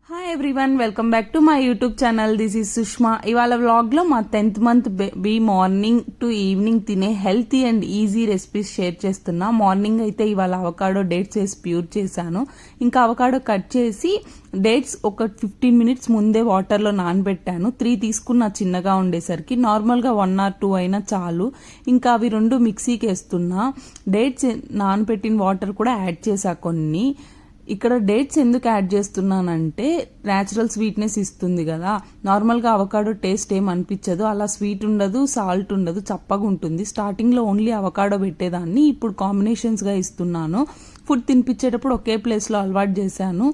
Hi everyone, welcome back to my YouTube channel. This is Sushma. ఇవాళ వ్లాగ్లో మా 10th month baby morning to evening తినే healthy and easy recipes share చేస్తున్నా. Morning అయితే ఇవాళ avocado dates వేసి ప్యూర్ చేశాను. ఇంకా అవకాడో కట్ చేసి డేట్స్ ఒక 15 minutes ముందే వాటర్లో నానబెట్టాను. 3 తీసుకున్న చిన్నగా ఉండేసరికి, నార్మల్గా 1 or 2 అయినా చాలు. ఇంకా అవి రెండు మిక్సీకి వేస్తున్నా. డేట్స్ నానబెట్టిన వాటర్ కూడా యాడ్ చేశా కొన్ని. ఇక్కడ డేట్స్ ఎందుకు యాడ్ చేస్తున్నానంటే న్యాచురల్ స్వీట్నెస్ ఇస్తుంది కదా. నార్మల్గా అవకాడో టేస్ట్ ఏం అనిపించదు, అలా స్వీట్ ఉండదు, సాల్ట్ ఉండదు, చప్పగా ఉంటుంది. స్టార్టింగ్లో ఓన్లీ అవకాడో పెట్టేదాన్ని, ఇప్పుడు కాంబినేషన్స్గా ఇస్తున్నాను. ఫుడ్ తినిపించేటప్పుడు ఒకే ప్లేస్లో అలవాటు చేశాను.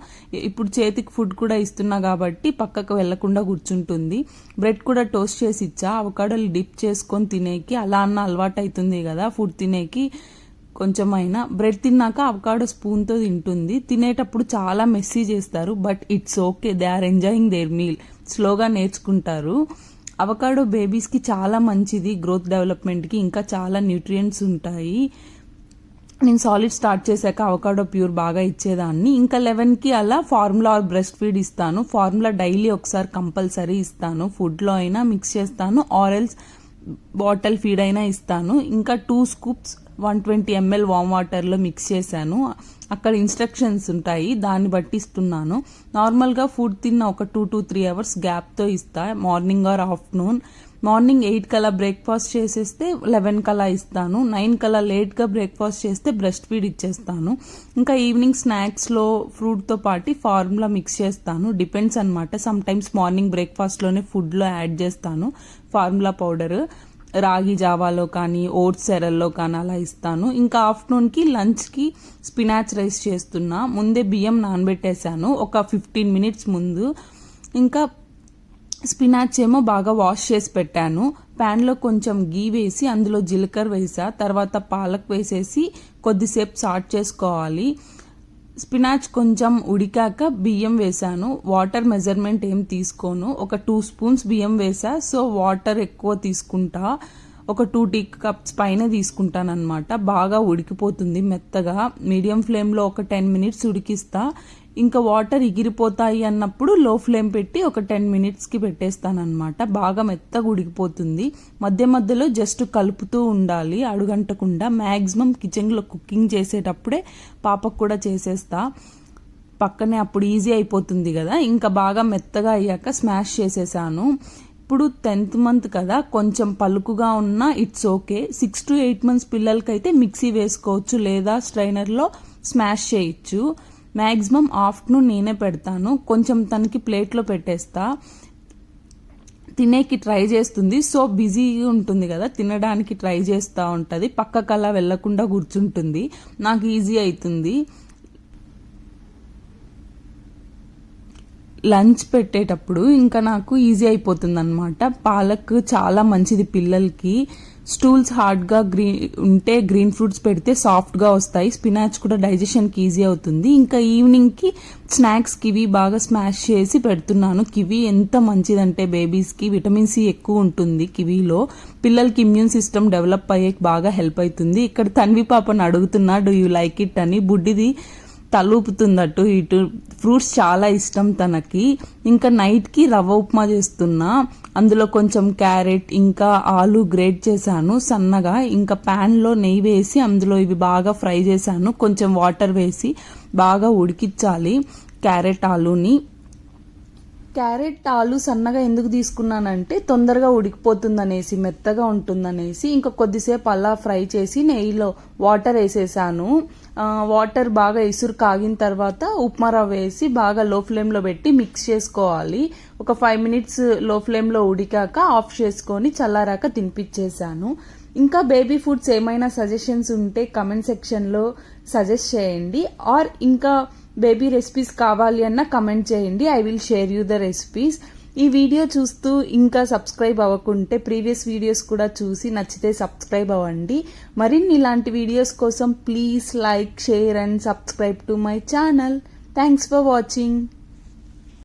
ఇప్పుడు చేతికి ఫుడ్ కూడా ఇస్తున్నా కాబట్టి పక్కకు వెళ్లకుండా కూర్చుంటుంది. బ్రెడ్ కూడా టోస్ట్ చేసి ఇచ్చా, అవకాడోలు డిప్ చేసుకొని తినేకి. అలా అన్న అలవాటు అవుతుంది కదా ఫుడ్ తినేకి. కొంచెమైనా బ్రెడ్ తిన్నాక అవకాడో స్పూన్తో తింటుంది. తినేటప్పుడు చాలా మెస్సీ చేస్తారు, but it's okay, they are enjoying their meal. స్లోగా నేర్చుకుంటారు. అవకాడో బేబీస్కి చాలా మంచిది, గ్రోత్ డెవలప్మెంట్కి. ఇంకా చాలా న్యూట్రియంట్స్ ఉంటాయి. నేను సాలిడ్ స్టార్ట్ చేశాక అవకాడో ప్యూర్ బాగా ఇచ్చేదాన్ని. ఇంకా 11కి అలా ఫార్ములా ఆర్ బ్రెస్ట్ ఫీడ్ ఇస్తాను. ఫార్ములా డైలీ ఒకసారి కంపల్సరీ ఇస్తాను. ఫుడ్లో అయినా మిక్స్ చేస్తాను, ఆరెల్స్ బాటిల్ ఫీడ్ అయినా ఇస్తాను. ఇంకా 2 scoops 120 ml వామ్ వాటర్లో మిక్స్ చేశాను. అక్కడ ఇన్స్ట్రక్షన్స్ ఉంటాయి, దాన్ని బట్టి ఇస్తున్నాను. నార్మల్గా ఫుడ్ తిన్న ఒక 2 to 3 hours గ్యాప్తో ఇస్తా, మార్నింగ్ ఆర్ ఆఫ్టర్నూన్. మార్నింగ్ 8 కల్లా బ్రేక్ఫాస్ట్ చేసేస్తే 11 కల్లా ఇస్తాను. 9 కల్లా లేట్గా బ్రేక్ఫాస్ట్ చేస్తే బ్రెస్ట్ ఫీడ్ ఇచ్చేస్తాను. ఇంకా ఈవినింగ్ స్నాక్స్లో ఫ్రూట్తో పాటు ఫార్ములా మిక్స్ చేస్తాను. డిపెండ్స్ అనమాట. సమ్ టైమ్స్ మార్నింగ్ బ్రేక్ఫాస్ట్లోనే ఫుడ్లో యాడ్ చేస్తాను ఫార్ములా పౌడర్. రాగి జావాలో కానీ ఓట్స్ ఎరల్లో కానీ అలా ఇస్తాను. ఇంకా ఆఫ్టర్నూన్కి లంచ్కి స్పినాచ్ రైస్ చేస్తున్నా. ముందే బియ్యం నానబెట్టేశాను ఒక 15 minutes ముందు. ఇంకా స్పినాచ్ ఏమో బాగా వాష్ చేసి పెట్టాను. ప్యాన్లో కొంచెం గీ వేసి అందులో జీలకర్ర వేసా, తర్వాత పాలక్ వేసేసి కొద్దిసేపు సాట్ చేసుకోవాలి. స్పినాచ్ కొంచెం ఉడికాక బియ్యం వేసాను. వాటర్ మెజర్మెంట్ ఏం తీసుకోను, ఒక 2 spoons బియ్యం వేసా. సో వాటర్ ఎక్కువ తీసుకుంటా, ఒక 2 tea cups పైన తీసుకుంటాను అనమాట. బాగా ఉడికిపోతుంది మెత్తగా. మీడియం ఫ్లేమ్లో ఒక 10 minutes ఉడికిస్తా. ఇంకా వాటర్ ఎగిరిపోతాయి అన్నప్పుడు లో ఫ్లేమ్ పెట్టి ఒక 10 minutesకి పెట్టేస్తాను అనమాట. బాగా మెత్తగా ఉడికిపోతుంది. మధ్య మధ్యలో జస్ట్ కలుపుతూ ఉండాలి, అడుగంటకుండా. మ్యాక్సిమం కిచెన్లో కుకింగ్ చేసేటప్పుడే పాపకు కూడా చేసేస్తా పక్కనే, అప్పుడు ఈజీ అయిపోతుంది కదా. ఇంకా బాగా మెత్తగా అయ్యాక స్మాష్ చేసేసాను. ఇప్పుడు 10th month కదా, కొంచెం పలుకుగా ఉన్నా ఇట్స్ ఓకే. 6 to 8 months పిల్లలకైతే మిక్సీ వేసుకోవచ్చు, లేదా స్ట్రైనర్లో స్మాష్ చేయొచ్చు. మ్యాక్సిమం ఆఫ్టర్నూన్ నేనే పెడతాను. కొంచెం తనకి ప్లేట్లో పెట్టేస్తా. తినేకి ట్రై చేస్తుంది, సో బిజీగా ఉంటుంది కదా, తినడానికి ట్రై చేస్తూ ఉంటుంది. పక్కకల్లా వెళ్లకుండా కూర్చుంటుంది, నాకు ఈజీ అవుతుంది. లంచ్ పెట్టేటప్పుడు ఇంకా నాకు ఈజీ అయిపోతుంది అనమాట. పాలక్ చాలా మంచిది పిల్లలకి. స్టూల్స్ హార్డ్గా ఉంటే గ్రీన్ ఫ్రూట్స్ పెడితే సాఫ్ట్గా వస్తాయి. స్పినాచ్ కూడా డైజెషన్కి ఈజీ అవుతుంది. ఇంకా ఈవినింగ్కి స్నాక్స్ కివి బాగా స్మాష్ చేసి పెడుతున్నాను. కివి ఎంత మంచిదంటే బేబీస్కి విటమిన్ సి ఎక్కువ ఉంటుంది కివీలో. పిల్లలకి ఇమ్యూన్ సిస్టమ్ డెవలప్ అయ్యే బాగా హెల్ప్ అవుతుంది. ఇక్కడ తన్వి పాపను అడుగుతున్నా, డూ యూ లైక్ ఇట్ అని. బుడ్డిది తలూపుతుంది అటు ఇటు. ఫ్రూట్స్ చాలా ఇష్టం తనకి. ఇంకా నైట్కి రవ్వ ఉప్మా చేస్తున్నా. అందులో కొంచెం క్యారెట్ ఇంకా ఆలు గ్రేట్ చేశాను సన్నగా. ఇంకా ప్యాన్లో నెయ్యి వేసి అందులో ఇవి బాగా ఫ్రై చేశాను. కొంచెం వాటర్ వేసి బాగా ఉడికించాలి క్యారెట్ ఆలు సన్నగా ఎందుకు తీసుకున్నానంటే తొందరగా ఉడికిపోతుందనేసి, మెత్తగా ఉంటుందనేసి. ఇంకా కొద్దిసేపు అలా ఫ్రై చేసి నెయ్యిలో వాటర్ వేసేసాను. వాటర్ బాగా ఇసురు కాగిన తర్వాత ఉప్మా రవ్వ వేసి బాగా లో ఫ్లేమ్లో పెట్టి మిక్స్ చేసుకోవాలి. ఒక 5 minutes లో ఫ్లేమ్లో ఉడికాక ఆఫ్ చేసుకొని చల్లారాక తినిపించేసాను. ఇంకా బేబీ ఫుడ్స్ ఏమైనా సజెషన్స్ ఉంటే కమెంట్ సెక్షన్లో సజెస్ట్ చేయండి. ఆర్ ఇంకా బేబీ రెసిపీస్ కావాలి అన్న కమెంట్ చేయండి, I will share you the recipes. ఈ వీడియో చూస్తూ ఇంకా సబ్స్క్రైబ్ అవ్వకుంటే ప్రీవియస్ వీడియోస్ కూడా చూసి నచ్చితే సబ్స్క్రైబ్ అవ్వండి. మరిన్ని ఇలాంటి వీడియోస్ కోసం please like, share and subscribe to my channel. Thanks for watching.